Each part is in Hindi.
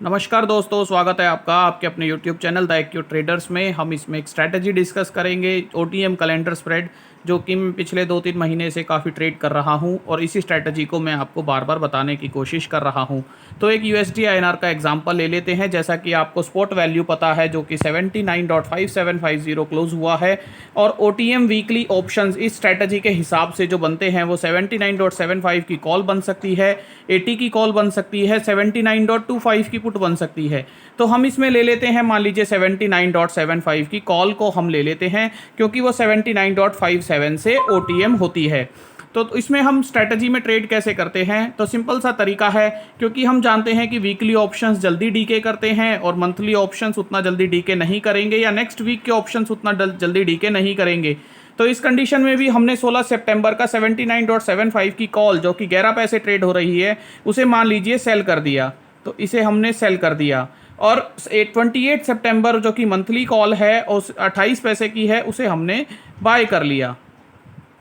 नमस्कार दोस्तों, स्वागत है आपका आपके अपने YouTube channel the AQ traders में। हम इसमें एक स्ट्रैटेजी डिस्कस करेंगे, OTM कैलेंडर स्प्रेड, जो कि मैं पिछले 2-3 महीने से काफ़ी ट्रेड कर रहा हूं और इसी स्ट्रैटेजी को मैं आपको बार बार बताने की कोशिश कर रहा हूं। तो एक USD INR का एग्जांपल ले लेते हैं। जैसा कि आपको स्पॉट वैल्यू पता है, जो कि 79.5750 क्लोज हुआ है, और OTM वीकली ऑप्शंस इस स्ट्रैटेजी के हिसाब से जो बनते हैं वो 79.75 की कॉल बन सकती है, 80 की कॉल बन सकती है, 79.25 की पुट बन सकती है। तो हम इसमें ले लेते हैं, मान लीजिए 79.75 की कॉल को हम ले लेते हैं, क्योंकि वो 79.57 से OTM होती है। तो इसमें हम स्ट्रैटेजी में ट्रेड कैसे करते हैं, तो सिंपल सा तरीका है, क्योंकि हम जानते हैं कि वीकली ऑप्शंस जल्दी डीके करते हैं और मंथली ऑप्शंस उतना जल्दी डीके नहीं करेंगे, या नेक्स्ट वीक के ऑप्शंस उतना जल्दी डीके नहीं करेंगे। तो इस कंडीशन में भी हमने 16 सितंबर का 79.75 की कॉल, जो कि 11 पैसे ट्रेड हो रही है, उसे मान लीजिए सेल कर दिया। तो इसे हमने सेल कर दिया, और 28 सितंबर जो कि मंथली कॉल है और 28 पैसे की है, उसे हमने बाय कर लिया।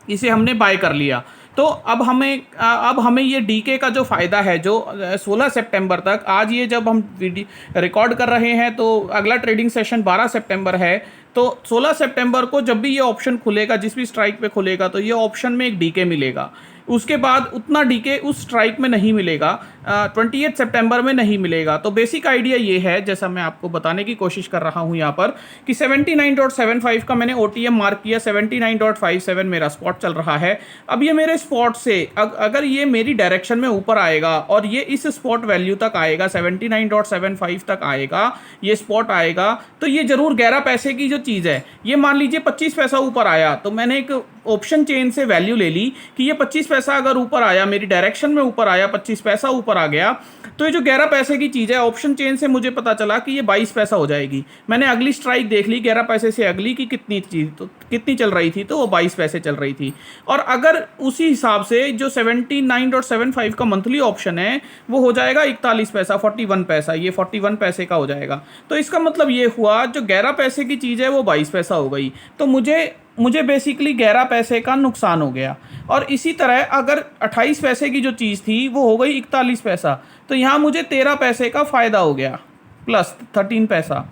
इसे हमने बाय कर लिया। तो अब हमें ये डीके का जो फ़ायदा है, जो 16 सितंबर तक, आज ये जब हम रिकॉर्ड कर रहे हैं तो अगला ट्रेडिंग सेशन 12 सितंबर है। तो 16 सितंबर को जब भी ये ऑप्शन खुलेगा, जिस भी स्ट्राइक पे खुलेगा, तो ये ऑप्शन में एक डीके मिलेगा। उसके बाद उतना डीके उस स्ट्राइक में नहीं मिलेगा, 28 सितंबर में नहीं मिलेगा। तो बेसिक आइडिया ये है, जैसा मैं आपको बताने की कोशिश कर रहा हूँ यहाँ पर, कि 79.75 का मैंने OTM मार्क किया, 79.57 मेरा स्पॉट चल रहा है। अब ये मेरे स्पॉट से अगर ये मेरी डायरेक्शन में ऊपर आएगा और ये इस स्पॉट वैल्यू तक आएगा, 79.75 तक आएगा, ये स्पॉट आएगा, तो ये जरूर 11 पैसे की जो चीज़ है, ये मान लीजिए 25 पैसा ऊपर आया, तो मैंने एक ऑप्शन चेन से वैल्यू ले ली कि ये 25 पैसा अगर ऊपर आया, मेरी डायरेक्शन में ऊपर आया, 25 पैसा ऊपर आ गया, तो ये जो 11 पैसे की चीज़ है, ऑप्शन चेन से मुझे पता चला कि ये 22 पैसा हो जाएगी। मैंने अगली स्ट्राइक देख ली 11 पैसे से अगली की कितनी चीज, तो कितनी चल रही थी, तो वो 22 पैसे चल रही थी। और अगर उसी हिसाब से जो 79.75 का मंथली ऑप्शन है, वो हो जाएगा 41 पैसा, 41 पैसा, ये 41 पैसे का हो जाएगा। तो इसका मतलब ये हुआ, जो 11 पैसे की चीज़ है वो 22 पैसा हो गई। तो मुझे बेसिकली 11 पैसे का नुकसान हो गया। और इसी तरह अगर 28 पैसे की जो चीज़ थी वो हो गई 41 पैसा, तो यहाँ मुझे 13 पैसे का फ़ायदा हो गया, प्लस 13 पैसा।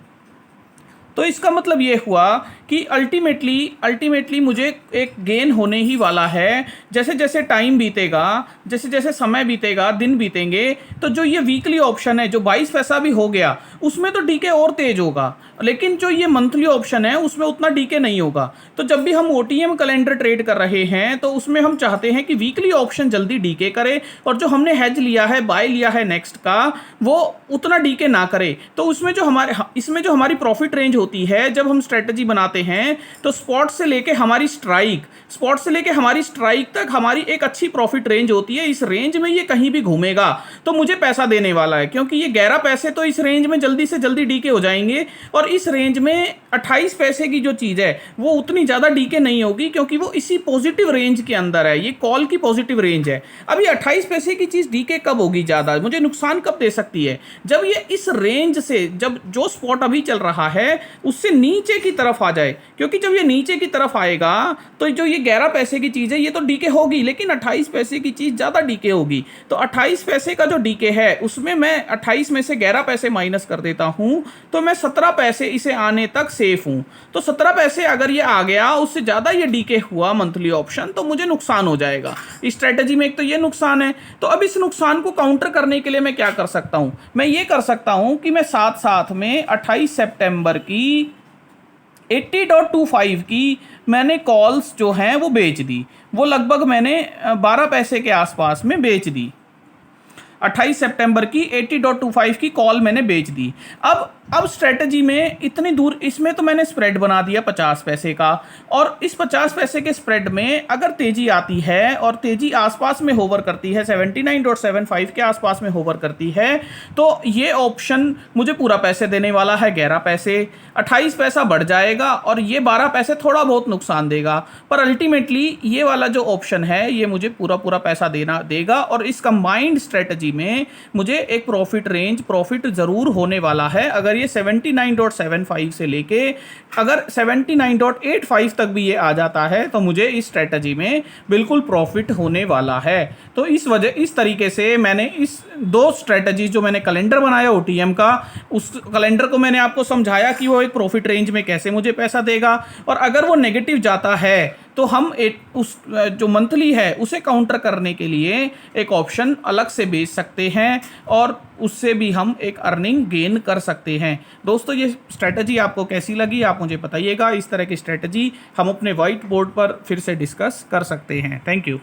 तो इसका मतलब ये हुआ कि अल्टीमेटली मुझे एक गेन होने ही वाला है। जैसे जैसे टाइम बीतेगा, जैसे जैसे समय बीतेगा, दिन बीतेंगे, तो जो ये वीकली ऑप्शन है, जो 22 पैसा भी हो गया, उसमें तो डीके और तेज होगा, लेकिन जो ये मंथली ऑप्शन है उसमें उतना डीके नहीं होगा। तो जब भी हम OTM कैलेंडर ट्रेड कर रहे हैं, तो उसमें हम चाहते हैं कि वीकली ऑप्शन जल्दी डीके करे, और जो हमने हेज लिया है, बाय लिया है नेक्स्ट का, वो उतना डीके ना करे। तो इसमें जो हमारी प्रॉफिट रेंज होती है, जब हम स्ट्रेटजी बनाते हैं, तो स्पॉट से लेके हमारी स्ट्राइक तक हमारी एक अच्छी प्रॉफिट रेंज होती है। इस रेंज में ये कहीं भी घूमेगा तो मुझे पैसा देने वाला है, क्योंकि ये 11 पैसे तो इस रेंज में जल्दी से जल्दी डीके हो जाएंगे, और इस रेंज में 28 पैसे की जो चीज़ है वो उतनी ज़्यादा डीके नहीं होगी, क्योंकि वो इसी पॉजिटिव रेंज के अंदर है, ये कॉल की पॉजिटिव रेंज है। अब ये 28 पैसे की चीज़ डीके कब होगी ज़्यादा, मुझे नुकसान कब दे सकती है, जब ये इस रेंज से, जब जो स्पॉट अभी चल रहा है उससे नीचे की तरफ आ जाए। क्योंकि जब ये नीचे की तरफ आएगा, तो जो ये 11 पैसे की चीज़ है ये तो डीके होगी, लेकिन 28 पैसे की चीज़ ज़्यादा डीके होगी। तो 28 पैसे का जो डीके है, उसमें मैं 28 में से 11 पैसे माइनस कर देता हूँ, तो मैं 17 पैसे इसे आने तक सेफ हूँ। तो 17 पैसे अगर ये आ गया, उससे ज़्यादा ये डीके हुआ मंथली ऑप्शन, तो मुझे नुकसान हो जाएगा। इस स्ट्रेटजी में एक तो ये नुकसान है। तो अब इस नुकसान को काउंटर करने के लिए मैं क्या कर सकता हूँ, मैं ये कर सकता हूँ कि मैं साथ साथ में 28 सितंबर की 80.25 की मैंने कॉल्स जो हैं वो बेच दी। वो लगभग मैंने 12 पैसे के आसपास में बेच दी। 28 सितंबर की 80.25 की कॉल मैंने बेच दी। अब स्ट्रेटजी में इतनी दूर, इसमें तो मैंने स्प्रेड बना दिया 50 पैसे का, और इस 50 पैसे के स्प्रेड में अगर तेजी आती है और तेजी आसपास में होवर करती है, 79.75 के आसपास में होवर करती है, तो ये ऑप्शन मुझे पूरा पैसे देने वाला है, 11 पैसे, 28 पैसा बढ़ जाएगा, और ये 12 पैसे थोड़ा बहुत नुकसान देगा। पर अल्टीमेटली ये वाला जो ऑप्शन है ये मुझे पूरा पैसा देगा, और इस कंबाइंड स्ट्रेटजी में मुझे एक प्रॉफिट ज़रूर होने वाला है, अगर अगर ये 79.75 से लेके अगर 79.85 तक भी ये आ जाता है तो मुझे इस स्ट्रेटजी में बिल्कुल प्रॉफिट होने वाला है। तो इस तरीके से मैंने इस दो स्ट्रेटजी जो मैंने कैलेंडर बनाया ओटीएम का, उस कैलेंडर को मैंने आपको समझाया कि वो एक प्रॉफिट रेंज में कैसे मुझे पैसा देगा, और अगर वो नेगेटिव जाता है तो हम उस जो मंथली है उसे काउंटर करने के लिए एक ऑप्शन अलग से बेच सकते हैं और उससे भी हम एक अर्निंग गेन कर सकते हैं। दोस्तों, ये स्ट्रेटजी आपको कैसी लगी आप मुझे बताइएगा। इस तरह की स्ट्रेटजी हम अपने व्हाइट बोर्ड पर फिर से डिस्कस कर सकते हैं। Thank you.